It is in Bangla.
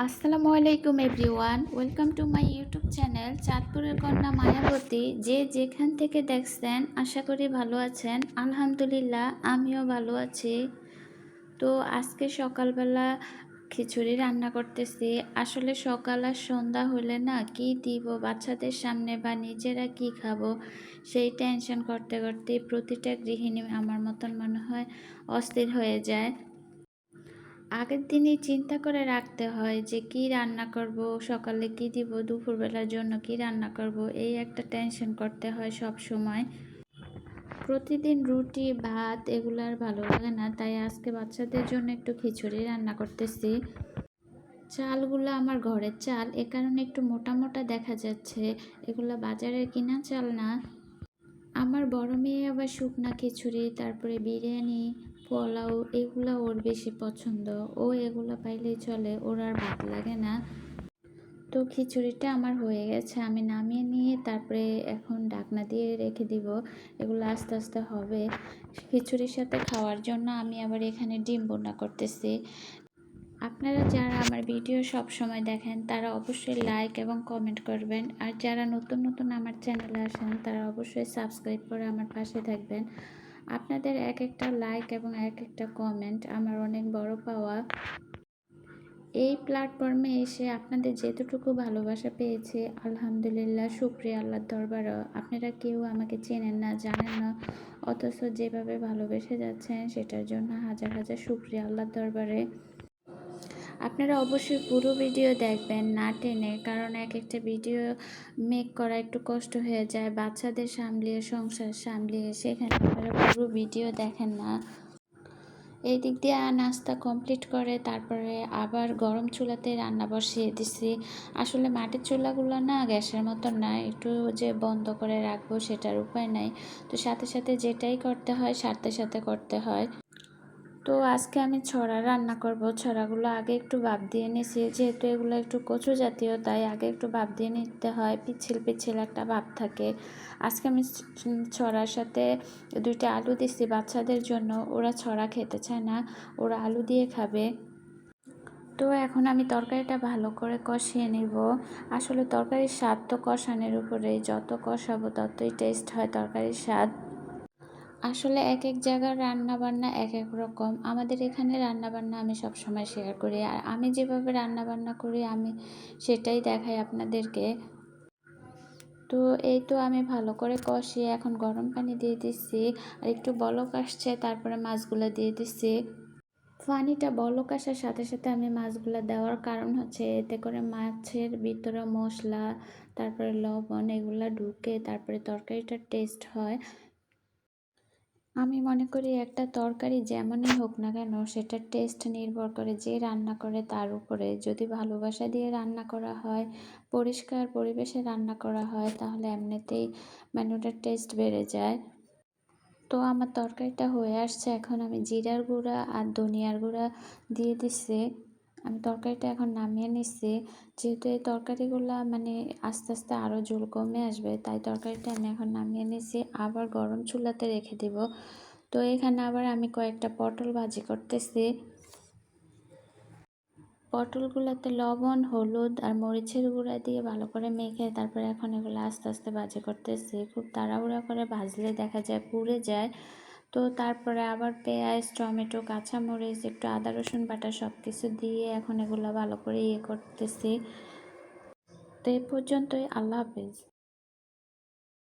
আসসালামু আলাইকুম everyone, welcome to my YouTube channel চাঁদপুরের কন্যা মায়াবতী। যে যেখান থেকে দেখছেন আশা করি ভালো আছেন। আলহামদুলিল্লাহ আমিও ভালো আছি। তো আজকে সকালবেলা খিচুড়ি রান্না করতেছি। আসলে সকাল আর সন্ধ্যা হলে না কি দিব বাচ্চাদের সামনে বা নিজেরা কি খাবো সেই টেনশন করতে করতে প্রতিটা গৃহিণী আমার মতন মনে হয় অস্থির হয়ে যায়। আগের দিনই চিন্তা করে রাখতে হয় যে কি রান্না করব, সকালে কি দিব, দুপুরবেলার জন্য কি রান্না করব, এই একটা টেনশন করতে হয় সব সময়। প্রতিদিন রুটি ভাত এগুলো আর ভালো লাগে না, তাই আজকে বাচ্চাদের জন্য একটু খিচুড়ি রান্না করতেছি। চালগুলো আমার ঘরের চাল, এ কারণে একটু মোটা মোটা দেখা যাচ্ছে। এগুলো বাজারের কিনা চাল না। আমার বড় মেয়ে আবার শুকনা খিচুড়ি, তারপরে বিরিয়ানি, পোলাও এগুলো ওর বেশি পছন্দ। ও এগুলো পাইলেই চলে, ওর আর ভাত লাগে না। তো খিচুড়িটা আমার হয়ে গেছে, আমি নামিয়ে নিয়ে তারপরে এখন ঢাকনা দিয়ে রেখে দিব। এগুলো আস্তে আস্তে হবে। খিচুড়ির সাথে খাওয়ার জন্য আমি আবার এখানে ডিম বোনা করতেছি। আপনারা যারা আমার ভিডিও সব সময় দেখেন তারা অবশ্যই লাইক এবং কমেন্ট করবেন, আর যারা নতুন নতুন আমার চ্যানেলে আসেন তারা অবশ্যই সাবস্ক্রাইব করে আমার পাশে থাকবেন। আপনাদের এক একটা লাইক এবং এক একটা কমেন্ট আমার অনেক বড় পাওয়া। এই প্ল্যাটফর্মে এসে আপনাদের যেতটুকু ভালোবাসা পেয়েছি আলহামদুলিল্লাহ, শুকরিয়া আল্লাহর দরবারও। আপনারা কেউ আমাকে চেনেন না জানেন না, অথচ যেভাবে ভালোবেসে যাচ্ছেন সেটার জন্য হাজার হাজার শুকরিয়া আল্লাহর দরবারে। আপনারা অবশ্যই পুরো ভিডিও দেখবেন না টেনে, কারণ এক একটা ভিডিও মেক করা একটু কষ্ট হয়ে যায় বাচ্চাদের সামলিয়ে সংসার সামলিয়ে, সেখানে আপনারা পুরো ভিডিও দেখেন না। এই দিক দিয়ে নাস্তা কমপ্লিট করে তারপরে আবার গরম চুলাতে রান্না বসিয়ে দিছি। আসলে মাটির চুলাগুলো না গ্যাসের মতো না, একটু যে বন্ধ করে রাখবো সেটার উপায় নাই। তো সাথে সাথে যেটাই করতে হয় সাথে সাথে করতে হয়। তো আজকে আমি ছড়া রান্না করব। ছড়াগুলো আগে একটু ভাপ দিয়ে নিয়েছি, যেহেতু এগুলো একটু কচু জাতীয় তাই আগে একটু ভাপ দিয়ে নিতে হয়, পিচ্ছিল পিচ্ছিল একটা ভাপ থাকে। আজকে আমি ছড়ার সাথে দুইটা আলু দিচ্ছি বাচ্চাদের জন্য, ওরা ছড়া খেতে চায় না, ওরা আলু দিয়ে খাবে। তো এখন আমি তরকারিটা ভালো করে কষিয়ে নিব। আসলে তরকারির স্বাদ তো কষানোর উপরে, যত কষাবো ততই টেস্ট হয় তরকারির স্বাদ। আসলে এক এক জায়গার রান্নাবান্না এক এক রকম। আমাদের এখানে রান্নাবান্না আমি সবসময় শেয়ার করি, আর আমি যেভাবে রান্নাবান্না করি আমি সেটাই দেখাই আপনাদেরকে। তো এই তো আমি ভালো করে কষিয়ে এখন গরম পানি দিয়ে দিচ্ছি, আর একটু বলক আসছে তারপরে মাছগুলো দিয়ে দিচ্ছি। পানিটা বলক আসার সাথে সাথে আমি মাছগুলো দেওয়ার কারণ হচ্ছে এতে করে মাছের ভিতরে মশলা তারপরে লবণ এগুলা ঢুকে তারপরে তরকারিটার টেস্ট হয়। আমি মনে করি একটা তরকারি যেমনই হোক না কেন সেটার টেস্ট নির্ভর করে যে রান্না করে তার উপরে। যদি ভালোবাসা দিয়ে রান্না করা হয়, পরিষ্কার পরিবেশে রান্না করা হয়, তাহলে এমনিতেই মানে ওটার টেস্ট বেড়ে যায়। তো আমার তরকারিটা হয়ে আসছে, এখন আমি জিরার গুঁড়া আর ধনিয়ার গুঁড়া দিয়ে দিচ্ছি। আমি তরকারিটা এখন নামিয়ে নিচ্ছি। যেহেতু এই তরকারিগুলো মানে আস্তে আস্তে আরও ঝোল কমে আসবে, তাই তরকারিটা আমি এখন নামিয়ে নিচ্ছি, আবার গরম চুলাতে রেখে দিব। তো এখানে আবার আমি কয়েকটা পটল ভাজি করতেছি। পটলগুলোতে লবণ হলুদ আর মরিচের গুঁড়া দিয়ে ভালো করে মেখে তারপরে এখন এগুলো আস্তে আস্তে ভাজি করতেছি। খুব তাড়াহুড়া করে ভাজলে দেখা যায় পুড়ে যায়। তো তারপরে আবার পেঁয়াজ টমেটো কাঁচামরিচ একটু আদা রসুন বাটা সব কিছু দিয়ে এখন এগুলো ভালো করে করতেছি। তো এই পর্যন্তই, আল্লাহ হাফেজ।